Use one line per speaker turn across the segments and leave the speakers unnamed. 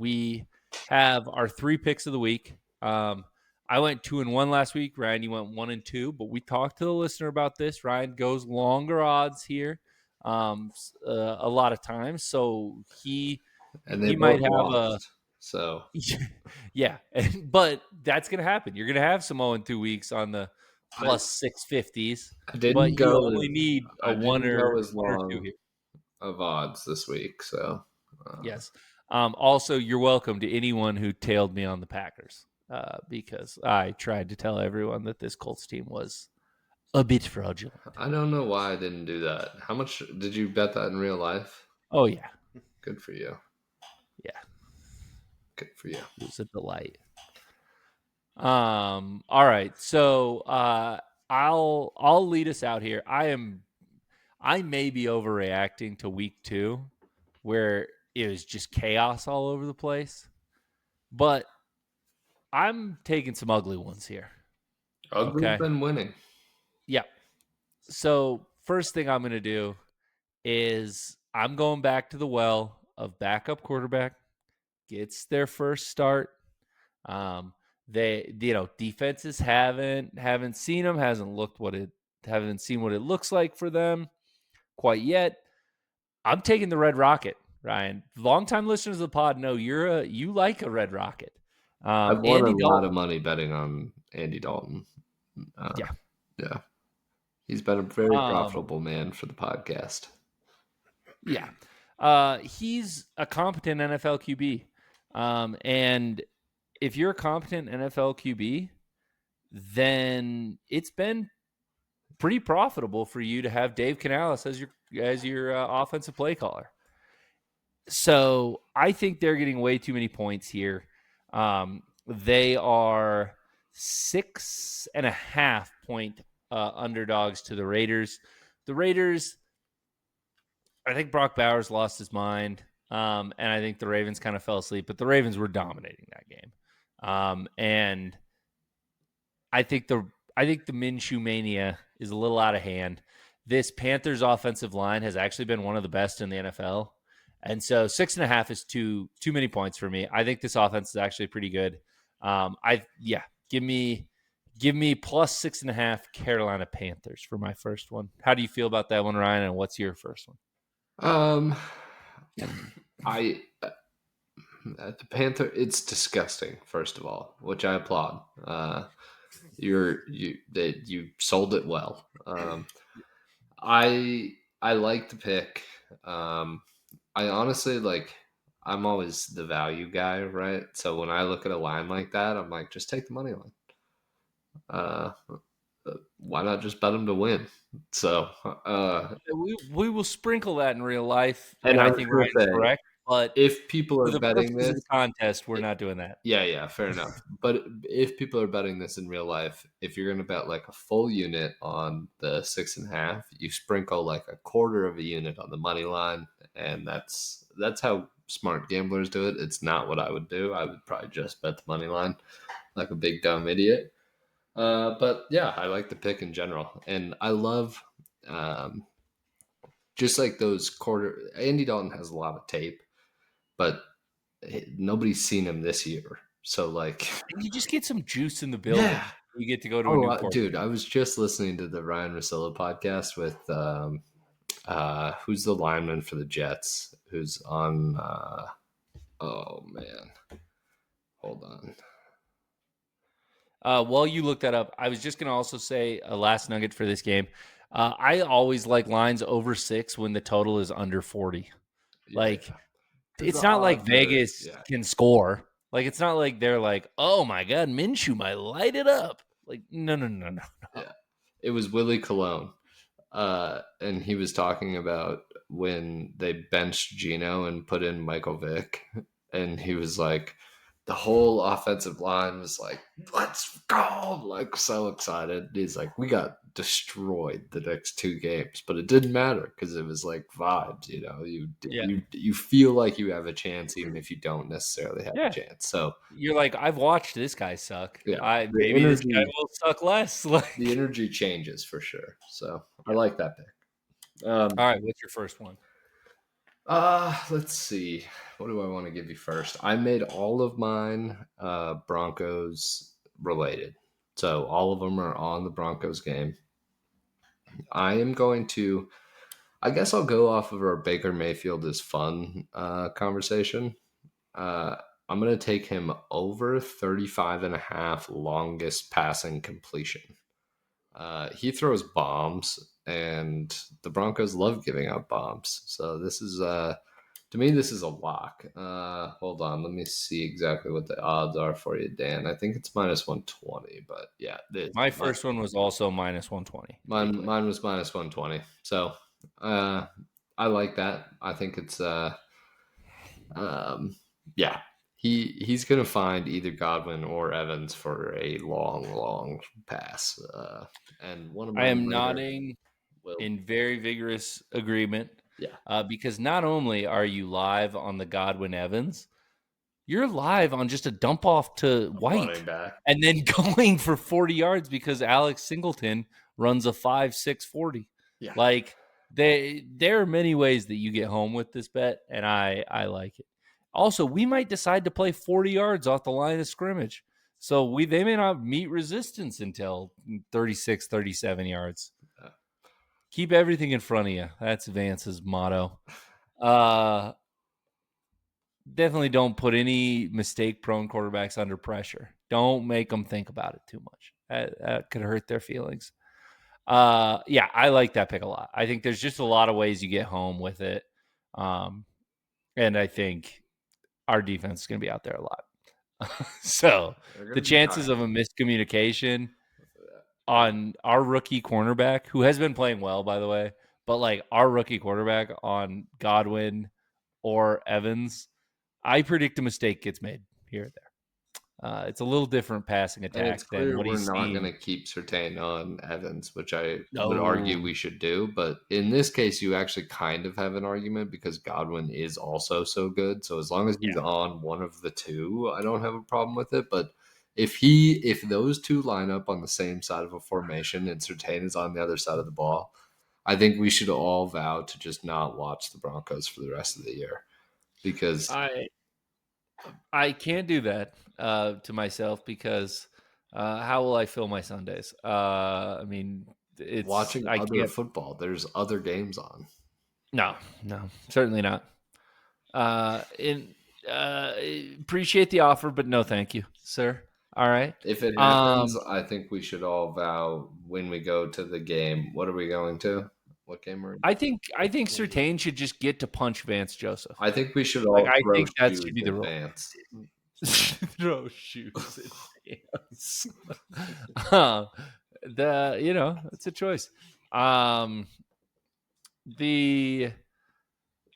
We have our 3 picks of the week. I went 2-1 last week. Ryan, you went 1-2, but we talked to the listener about this. Ryan goes longer odds here a lot of times, so he
they
might
both
have
lost. So
yeah, but that's gonna happen. You're gonna have some 0-2 weeks on the plus 650s, but you only need a one or 2
long
here.
of odds this week. So
Yes. Also, you're welcome to anyone who tailed me on the Packers because I tried to tell everyone that this Colts team was a bit fraudulent.
I don't know why I didn't do that. How much did you bet that in real life?
Oh, yeah.
Good for you.
Yeah.
Good for you.
It was a delight. All right. So I'll lead us out here. I may be overreacting to week 2 where it was just chaos all over the place. But I'm taking some ugly ones here.
Ugly's been winning.
Yeah. So first thing I'm going to do is I'm going back to the well of backup quarterback, gets their first start. They defenses haven't seen him, haven't seen what it looks like for them quite yet. I'm taking the Red Rocket, Ryan. Longtime listeners of the pod know you like a Red Rocket.
I've won
Andy
a lot of
Dalton.
money betting on Andy Dalton.
Yeah.
He's been a very profitable man for the podcast.
Yeah. He's a competent NFL QB. And if you're a competent NFL QB, then it's been pretty profitable for you to have Dave Canales as your offensive play caller. So I think they're getting way too many points here. They are 6.5 point underdogs to the Raiders. The Raiders, I think Brock Bowers lost his mind, and I think the Ravens kind of fell asleep. But the Ravens were dominating that game, and I think the Minshew mania is a little out of hand. This Panthers offensive line has actually been one of the best in the NFL. And so 6.5 is too many points for me. I think this offense is actually pretty good. Give me plus 6.5 Carolina Panthers for my first one. How do you feel about that one, Ryan? And what's your first one?
The Panther, it's disgusting, first of all, which I applaud. You sold it well. I like the pick. I honestly I'm always the value guy, right? So when I look at a line like that, I'm like, just take the money line. Why not just bet them to win? So
we will sprinkle that in real life,
and
I think Ryan's correct. But
if people are betting this
of the contest, we're not doing that.
Yeah, fair enough. But if people are betting this in real life, if you're going to bet like a full unit on the 6.5, you sprinkle like a quarter of a unit on the money line, and that's how smart gamblers do it. It's not what I would do. I would probably just bet the money line like a big dumb idiot. But yeah, I like the pick in general, and I love just like those quarter. Andy Dalton has a lot of tape, but nobody's seen him this year. So like,
and you just get some juice in the building. Yeah. You get to go to a new court.
Dude, I was just listening to the Ryan Russillo podcast with who's the lineman for the Jets? Who's on? Oh man, hold
on. While you look that up, I was just gonna also say a last nugget for this game. I always like lines over 6 when the total is under 40. It's not like Vegas can score. Like, it's not like they're like, oh my God, Minshew might light it up. Like, no.
Yeah. It was Willie Colon. And he was talking about when they benched Geno and put in Michael Vick. And he was like, the whole offensive line was like, let's go. Like, so excited. He's like, we got destroyed the next 2 games, but it didn't matter because it was like vibes, you feel like you have a chance even if you don't necessarily have a chance. So
you're like, I've watched this guy suck.
Yeah,
maybe this guy will suck less. Like,
the energy changes for sure. So I like that pick.
All right, what's your first one?
Let's see. What do I want to give you first? I made all of mine Broncos related. So all of them are on the Broncos game. I am going to I guess I'll go off of our Baker Mayfield is fun conversation. Uh, I'm going to take him over 35 and a half longest passing completion. He throws bombs, and the Broncos love giving up bombs. So this is, to me, this is a lock. Hold on, let me see exactly what the odds are for you, Dan. I think it's minus 120, but yeah,
My first one was also minus 120, to be clear.
mine was minus 120. So uh, I like that. I think it's um, yeah. He's gonna find either Godwin or Evans for a long pass, and one of
I
mine
am
later
nodding
will
in very vigorous agreement
yeah
because not only are you live on the Godwin Evans, you're live on just a dump off to
a running
White
back.
and then going for 40 yards because Alex Singleton runs a 5.640.
Yeah,
Like there are many ways that you get home with this bet, and I like it. Also, we might decide to play 40 yards off the line of scrimmage. So they may not meet resistance until 36, 37 yards.
uh,
Keep everything in front of you. That's Vance's motto. Uh Definitely don't put any mistake prone quarterbacks under pressure. Don't make them think about it too much. That could hurt their feelings. Yeah, I like that pick a lot. I think there's just a lot of ways you get home with it. Um, and I think our defense is going to be out there a lot. So
they're
the
gonna be
chances
high.
of a miscommunication on our rookie cornerback, who has been playing well, by the way, but like our rookie quarterback on Godwin or Evans, I predict a mistake gets made here or there. It's a little different passing
And it's
attack than
clear
what
we're
he's
not going
seen.
to keep Sertain on Evans, which I would
No,
argue we should do. But in this case, you actually kind of have an argument because Godwin is also so good. So as long as he's
yeah,
on one of the two, I don't have a problem with it. But if those two line up on the same side of a formation and Sertain is on the other side of the ball, I think we should all vow to just not watch the Broncos for the rest of the year because
I I can't do that to myself because how will I fill my Sundays? I mean, it's
watching
I
other
can't.
football, there's other games on.
No, no, certainly not. And appreciate the offer, but no, thank you, sir. All right.
If it happens,
Um,
I think we should all vow when we go to the game. What are we going to? What game are we?
I think Sertain should just get to punch Vance Joseph.
I think we should
Like
all
I
throw
think that should
shoes
be the
in
rule.
advance.
Throw shoes in pants. uh, it's a choice. Um, the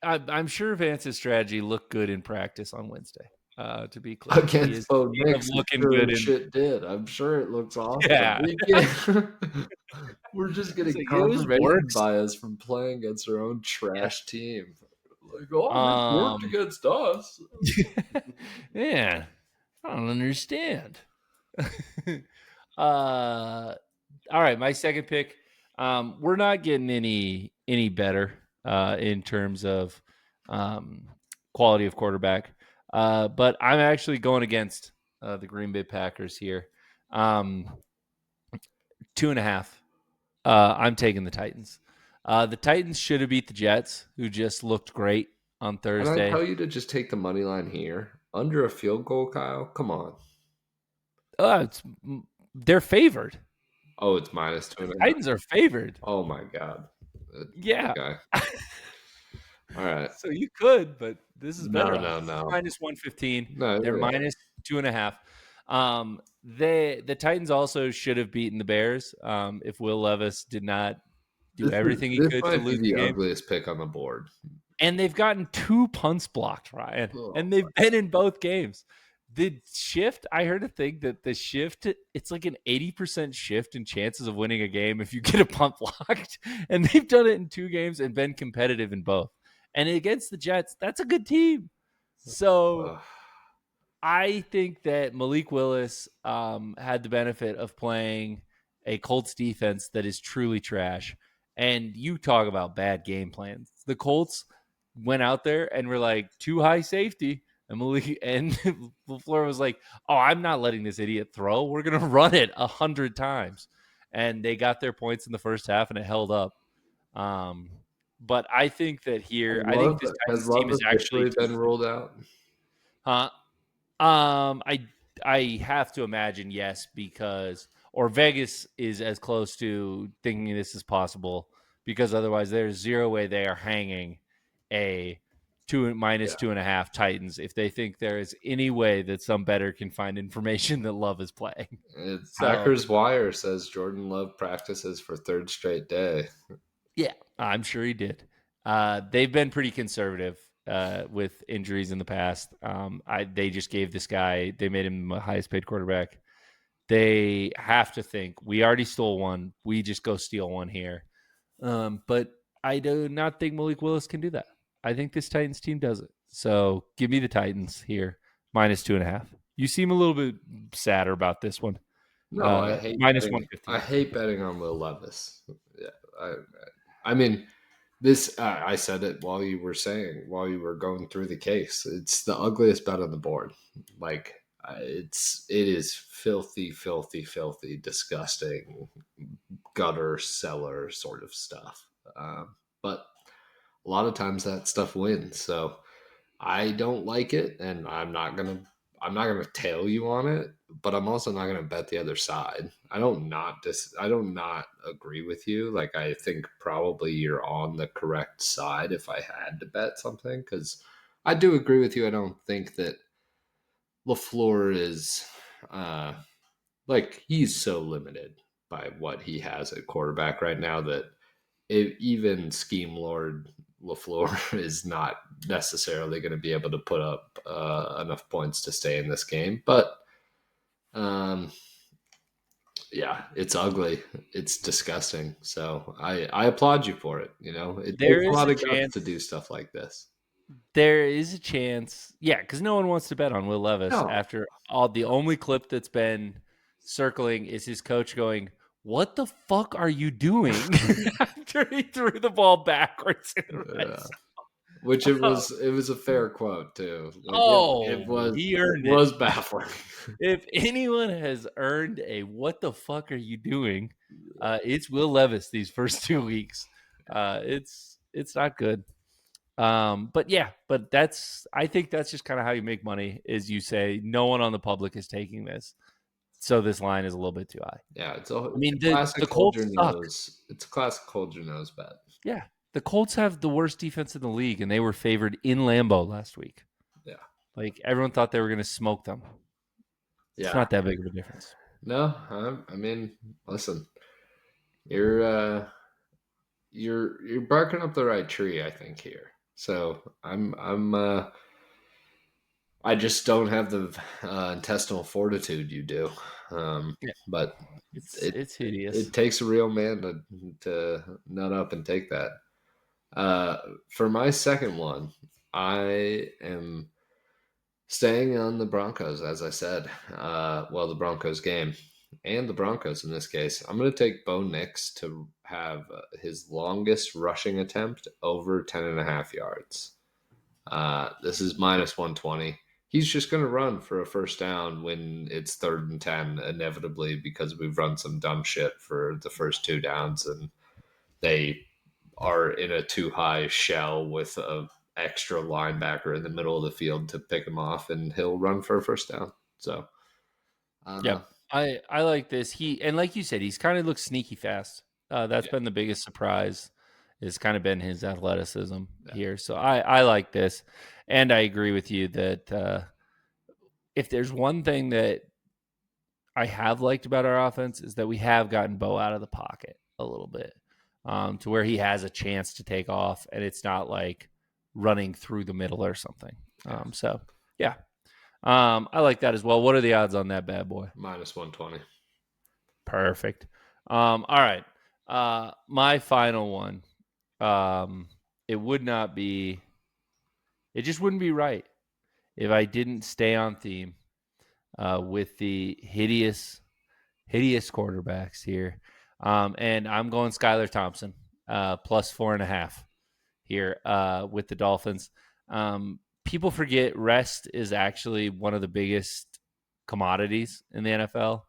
I'm sure Vance's strategy looked good in practice on Wednesday. To be clear, he
Against
is
Bo
kind of
Nix, it
looking
sure
good
as
in.
shit did. I'm sure it looks awesome.
Yeah,
We're just
it's
getting
like it
confirmation
works.
bias from playing against our own
Yeah.
trash team. Like, oh, this worked
Um.
against us.
Yeah, I don't understand. All right, my second pick. We're not getting any better in terms of quality of quarterback, but I'm actually going against the Green Bay Packers here. 2.5. I'm taking the Titans. The Titans should have beat the Jets, who just looked great on
And I
Thursday.
tell you to just take the money line here under a field goal, Kyle. Come on.
It's they're favored.
Oh, it's minus two and a half.
Titans are favored.
Oh my god.
Yeah.
Okay. All right.
So you could, but this is
No,
better
no,
odds.
no.
Minus 115.
No,
They're
you're right.
minus 2.5. The Titans also should have beaten the Bears if Will Levis did not do everything he
This
could to
might be
lose the
the
game.
ugliest pick on the board.
And they've gotten 2 punts blocked, Ryan.
Oh,
And they've been in both games. The shift, I heard a thing that the shift, it's like an 80% shift in chances of winning a game if you get a punt blocked. And they've done it in 2 games and been competitive in both. And against the Jets, that's a good team. So
ugh.
I think that Malik Willis had the benefit of playing a Colts defense that is truly trash. And you talk about bad game plans. The Colts went out there and were like, too high safety. And Malik and LaFleur was like, oh, I'm not letting this idiot throw. We're going to run it 100 times. And they got their points in the first half and it held up. Um, but I think that here, I think this
Has
Titans team
Love
is actually
officially
too.
been ruled out?
Huh? I have to imagine yes, because or Vegas is as close to thinking this is possible, because otherwise there's zero way they are hanging a two minus
Yeah.
2.5 Titans if they think there is any way that some better can find information that Love is playing. So
Packers Wire says Jordan Love practices for third straight day.
yeah, I'm sure he did. They've been pretty conservative with injuries in the past. They just gave this guy, they made him the highest paid quarterback. They have to think we already stole one. We just go steal one here. But I do not think Malik Willis can do that. I think this Titans team does it. So give me the Titans here, minus 2.5. You seem a little bit sadder about this one.
No,
Minus 150.
I hate betting on Will Levis. Yeah, I mean, this. I said it while you were going through the case. It's the ugliest bet on the board. Like it is filthy, filthy, filthy, disgusting, gutter cellar sort of stuff. But a lot of times that stuff wins. So I don't like it, and I'm not gonna tell you on it, but I'm also not gonna bet the other side. I don't not agree with you. Like I think probably you're on the correct side if I had to bet something, because I do agree with you. I don't think that LaFleur is like he's so limited by what he has at quarterback right now that even scheme lord LaFleur is not necessarily going to be able to put up enough points to stay in this game. But um, yeah, it's ugly. It's disgusting. So I applaud you for it. You know, it
There
takes a
is
lot
a
of guts to do
chance.
stuff like this.
There is a chance. Yeah, because no one wants to bet on Will Levis
No,
after all. The only clip that's been circling is his coach going, "What the fuck are you doing?" after he threw the ball backwards in the red
yeah.
zone.
Which it was a fair quote too. Like
Oh, he
it
earned it.
was baffling.
If anyone has earned a "What the fuck are you doing?" It's Will Levis these first 2 weeks. It's not good. But yeah, but I think that's just kind of how you make money is you say no one on the public is taking this. So this line is a little bit too high.
Yeah,
I
it's a
mean, the
classic hold
Colts
your
suck.
nose. It's a classic hold your nose bet.
Yeah. The Colts have the worst defense in the league, and they were favored in Lambeau last week.
Yeah.
Like everyone thought they were going to smoke them. It's
Yeah.
not that big of a difference.
No, I mean, listen, you're you're barking up the right tree, I think here. So I just don't have the intestinal fortitude you do.
Yeah.
But it
It's hideous.
it takes a real man to nut up and take that. For my second one, I am staying on the Broncos, as I said. The Broncos game and the Broncos in this case. I'm going to take Bo Nix to have his longest rushing attempt over 10.5 yards. This is minus 120. He's just going to run for a first down when it's 3rd and 10, inevitably, because we've run some dumb shit for the first 2 downs and they are in a too high shell with a extra linebacker in the middle of the field to pick him off, and he'll run for a first down. So,
Yep. I like this. And like you said, he's kind of looks sneaky fast. That's
yeah,
been the biggest surprise. Has kind of been his athleticism
yeah,
here. So I like this, and I agree with you that if there's one thing that I have liked about our offense is that we have gotten Bo out of the pocket a little bit, to where he has a chance to take off, and it's not like running through the middle or something.
yeah.
So yeah, I like that as well. What are the odds on that bad boy?
Minus 120.
Perfect. All right. My final one. It would not be. It just wouldn't be right if I didn't stay on theme with the hideous, hideous quarterbacks here. And I'm going Skylar Thompson plus 4.5 here with the Dolphins. People forget rest is actually one of the biggest commodities in the NFL.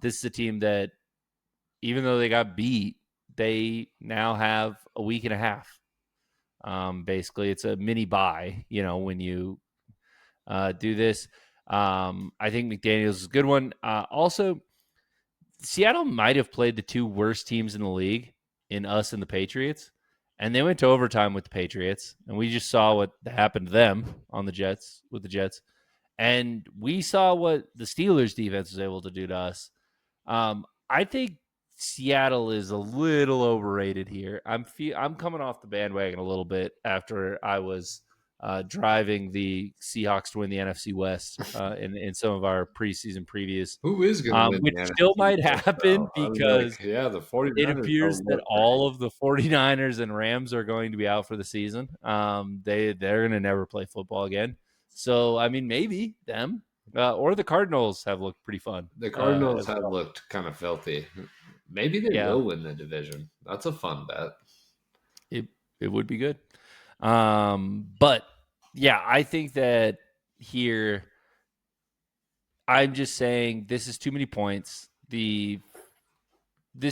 This is a team that, even though they got beat, they now have a week and a half. Basically, it's a mini bye, when you do this. I think McDaniels is a good one. Also, Seattle might have played the two worst teams in the league in us and the Patriots, and they went to overtime with the Patriots, and we just saw what happened to them on the Jets with the Jets, and we saw what the Steelers defense was able to do to us. I think Seattle is a little overrated here. I'm coming off the bandwagon a little bit after I was driving the Seahawks to win the NFC West in some of our preseason previews,
Who is going to win
which
the
still
NFC
might
West,
happen
though? I was
because
like, yeah, the
it
49ers
appears
don't
that
look great.
all of the 49ers and Rams are going to be out for the season. They're going to never play football again. So, I mean, maybe them or the Cardinals have looked pretty fun
The Cardinals
as
have
well.
looked kind of filthy. Maybe they
Yeah,
will win the division. That's a fun bet.
it it would be good. But yeah, I think that here I'm just saying this is too many points. This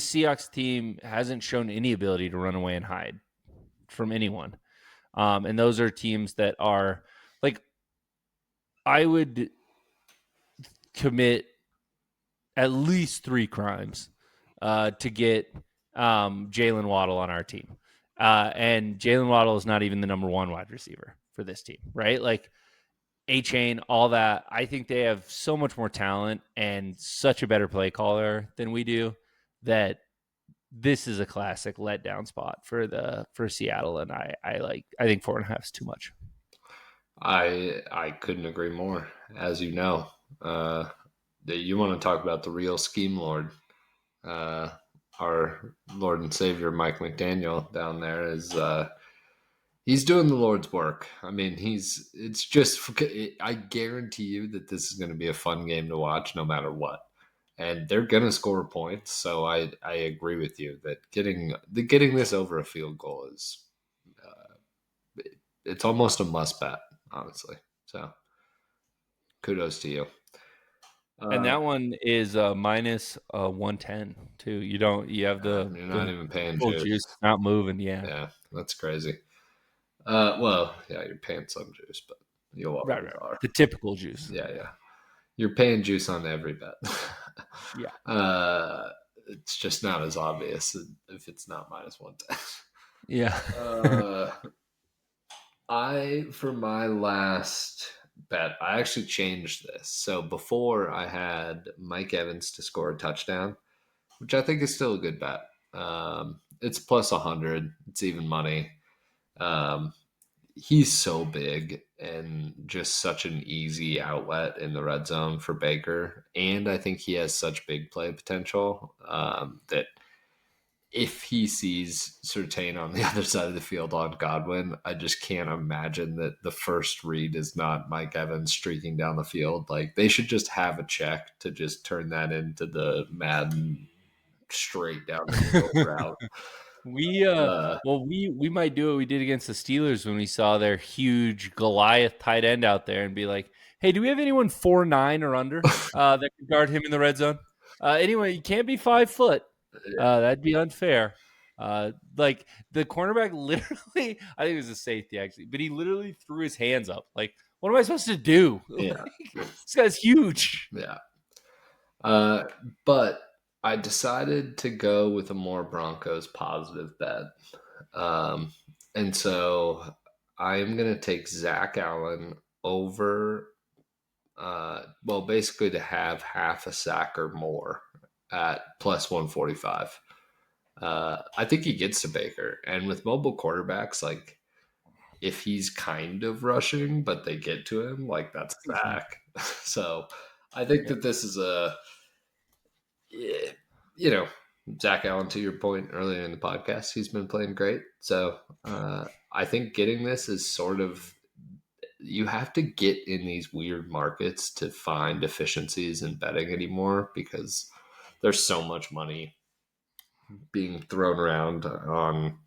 Seahawks team hasn't shown any ability to run away and hide from anyone. And those are teams that are like, I would commit at least 3 crimes to get Jalen Waddle on our team. And Jalen Waddle is not even the number one wide receiver for this team, right? Like A Chain, all that. I think they have so much more talent and such a better play caller than we do that this is a classic letdown spot for Seattle. And I think 4.5 is too much.
I couldn't agree more. As you know, uh, that you want to talk about the real scheme lord. Uh, our Lord and Savior Mike McDaniel down there is he's doing the Lord's work. I mean, it's just I guarantee you that this is going to be a fun game to watch no matter what. And they're going to score points, so I agree with you that getting this over a field goal is it's almost a must bet, honestly. So, kudos to you.
And
Uh,
that one is minus 110 too. You have
you're not
the
even paying
full juice.
juice.
It's not moving. Yeah.
Yeah, that's crazy. Well, yeah, you're paying some juice, but you
Right,
always
right.
are.
The typical juice.
Yeah, yeah. You're paying juice on every bet.
Yeah.
uh, it's just not as obvious if it's not minus 110.
Yeah.
For my last bet, I actually changed this. So before I had Mike Evans to score a touchdown, which I think is still a good bet. It's plus 100. It's even money. Um, he's so big and just such an easy outlet in the red zone for Baker. And I think he has such big play potential that if he sees Surtain on the other side of the field on Godwin, I just can't imagine that the first read is not Mike Evans streaking down the field. Like they should just have a check to just turn that into the Madden straight down the field route.
We
Uh,
we might do what we did against the Steelers when we saw their huge Goliath tight end out there and be like, "Hey, do we have anyone 4'9" or under that could guard him in the red zone? Anyway, you can't be 5 foot. That'd be unfair." Like the cornerback literally, I think it was a safety actually, but he literally threw his hands up. Like, what am I supposed to do?
yeah,
This guy's huge.
yeah. Uh, but I decided to go with a more Broncos positive bet. Um, and so I am going to take Zach Allen over, well, basically to have half a sack or more at plus 145. I think he gets to Baker. And with mobile quarterbacks, like if he's kind of rushing, but they get to him, like that's a sack. So I think
Yeah.
that this is a yeah, you know, Zach Allen, to your point earlier in the podcast, he's been playing great. So I think getting this is sort of, you have to get in these weird markets to find efficiencies in betting anymore because there's so much money being thrown around on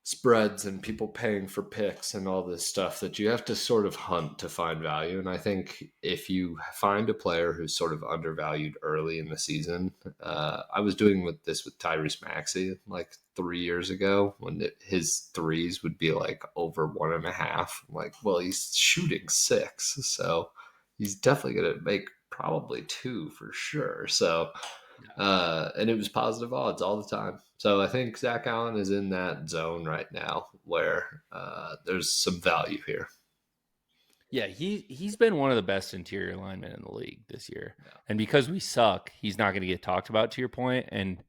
spreads and people paying for picks and all this stuff that you have to sort of hunt to find value. And I think if you find a player who's sort of undervalued early in the season, I was doing with this with Tyrese Maxey like 3 years ago when his threes would be like over 1.5. I'm like, well, he's shooting 6, so he's definitely going to make probably 2 for sure. So and it was positive odds all the time. So I think Zach Allen is in that zone right now where there's some value here.
Yeah, he's been one of the best interior linemen in the league this year.
Yeah.
And because we suck, he's not going to get talked about, to your point, and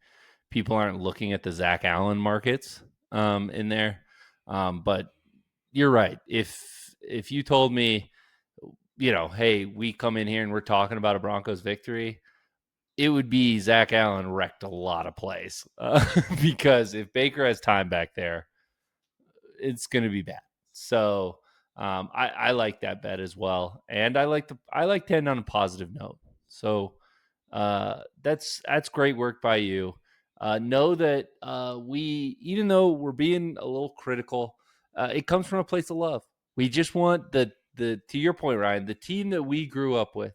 people aren't looking at the Zach Allen markets in there. But you're right. If you told me, hey, we come in here and we're talking about a Broncos victory, it would be Zach Allen wrecked a lot of plays because if Baker has time back there, it's going to be bad. So I like that bet as well, and I like to end on a positive note. So that's great work by you. Know that we, even though we're being a little critical, it comes from a place of love. We just want the to your point, Ryan, the team that we grew up with,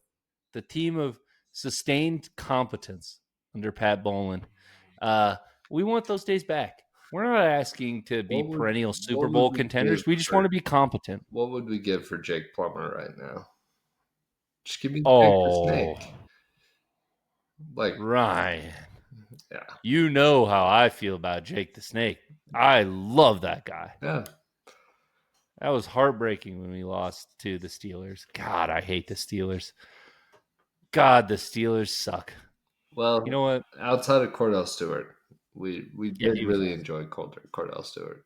the team of sustained competence under Pat Bowlen. Uh, we want those days back. We're not asking to be
What would
perennial Super
what would
Bowl
we give
contenders. We just want
for
to be competent.
what would we give for Jake Plummer right now? Just give me Jake the
Oh,
Snake. Like,
Ryan,
yeah,
you know how I feel about Jake the Snake. I love that guy.
yeah.
That was heartbreaking when we lost to the Steelers. God, I hate the Steelers. God, the Steelers suck. You
Well,
know what?
outside of Cordell Stewart, we
Yeah,
did
he was
really
awesome.
enjoy Cordell Stewart.